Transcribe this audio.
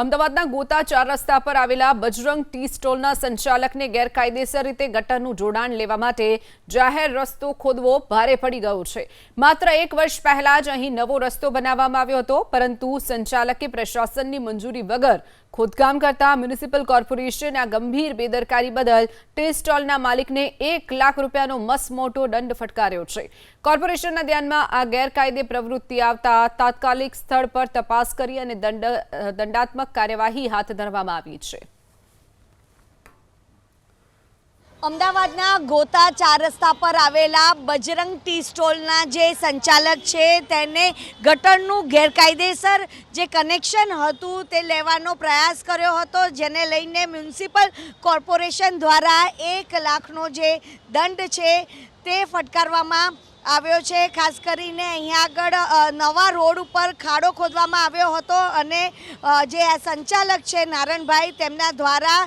અમદાવાદના ગોતા 4 રસ્તા પર આવેલા બજરંગ ટી સ્ટોલના સંચાલકને ગેરકાયદેસર રીતે ગટરનું જોડાણ લેવા માટે જાહેર રસ્તો ખોદવો ભારે પડી ગયો છે। માત્ર 1 વર્ષ પહેલા જ અહીં નવો રસ્તો બનાવવામાં આવ્યો હતો, પરંતુ સંચાલકે પ્રશાસનની મંજૂરી વગર ખોદકામ કરતા મ્યુનિસિપલ કોર્પોરેશન આ ગંભીર બેદરકારી બદલ ટી સ્ટોલના માલિકને 1 લાખ રૂપિયાનો મસમોટો દંડ ફટકાર્યો છે। કોર્પોરેશનના ધ્યાનમાં આ ગેરકાયદે પ્રવૃત્તિ આવતા તાત્કાલિક સ્થળ પર તપાસ કરી અને દંડાત્મક કાર્યવાહી હાથ ધરવામાં આવી છે। અમદાવાદના ગોતા 4 રસ્તા પર આવેલા બજરંગ ટી સ્ટોલના જે સંચાલક છે તેને ગટરનું ગેરકાયદેસર જે કનેક્શન હતું તે લેવાનો પ્રયાસ કર્યો હતો, જેને લઈને મ્યુનિસિપલ કોર્પોરેશન દ્વારા 1 લાખનો જે દંડ છે તે ફટકારવામાં આવ્યો છે। ખાસ કરીને અહીંયા આગળ નવા રોડ ઉપર ખાડો ખોદવામાં આવ્યો હતો અને જે આ સંચાલક છે નારણભાઈ તેમના દ્વારા